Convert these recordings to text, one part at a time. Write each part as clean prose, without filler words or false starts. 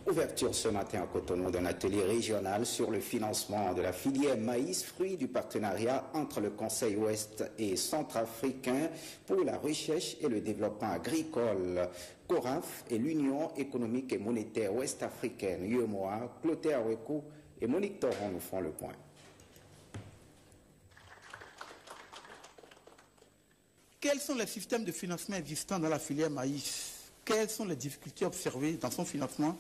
Ouverture ce matin à Cotonou d'un atelier régional sur le financement de la filière maïs, fruit du partenariat entre le Conseil ouest et centrafricain pour la recherche et le développement agricole, CORAF, et l'Union économique et monétaire ouest-africaine, UEMOA. Clotaire Awekou et Monique Toron nous font le point. Quels sont les systèmes de financement existants dans la filière maïs? Quelles sont les difficultés observées dans son financement?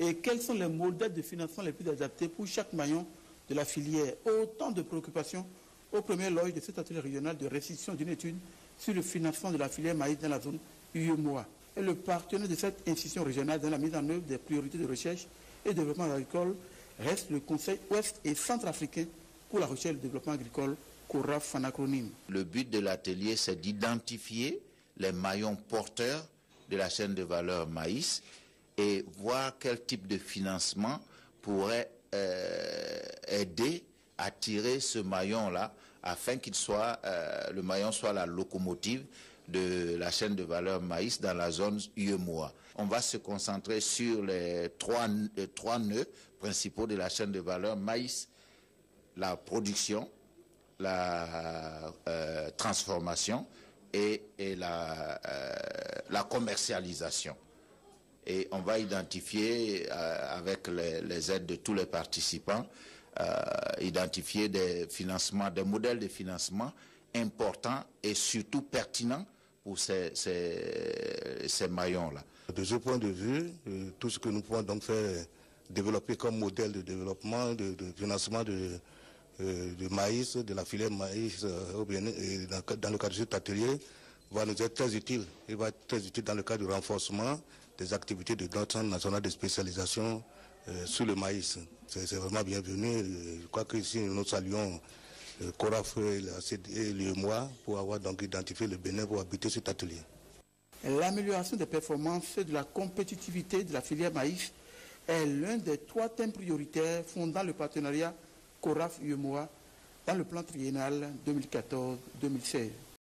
Et quels sont les modèles de financement les plus adaptés pour chaque maillon de la filière? Autant de préoccupations au premier loge de cet atelier régional de restitution d'une étude sur le financement de la filière maïs dans la zone UEMOA. Et le partenaire de cette institution régionale dans la mise en œuvre des priorités de recherche et développement agricole reste le Conseil ouest et centrafricain pour la recherche et le développement agricole, CORAF en acronyme. Le but de l'atelier, c'est d'identifier les maillons porteurs de la chaîne de valeur maïs et voir quel type de financement pourrait aider à tirer ce maillon-là afin qu'il soit, le maillon soit la locomotive de la chaîne de valeur maïs dans la zone UEMOA. On va se concentrer sur les trois nœuds principaux de la chaîne de valeur maïs: la production, la transformation et la commercialisation. Et on va identifier, avec les aides de tous les participants, identifier des financements, des modèles de financement importants et surtout pertinents pour ces maillons-là. De ce point de vue, tout ce que nous pouvons donc faire développer comme modèle de développement, de financement de maïs, de la filière maïs dans le cadre de cet atelier, va nous être très utile. Il va être très utile dans le cadre du renforcement des activités de notre centre national de spécialisation sur le maïs. C'est vraiment bienvenu. Je crois que ici nous saluons CORAF et l'UEMOA pour avoir donc identifié le Bénin pour habiter cet atelier. L'amélioration des performances et de la compétitivité de la filière maïs est l'un des 3 thèmes prioritaires fondant le partenariat CORAF-UEMOA dans le plan triennal 2014-2016.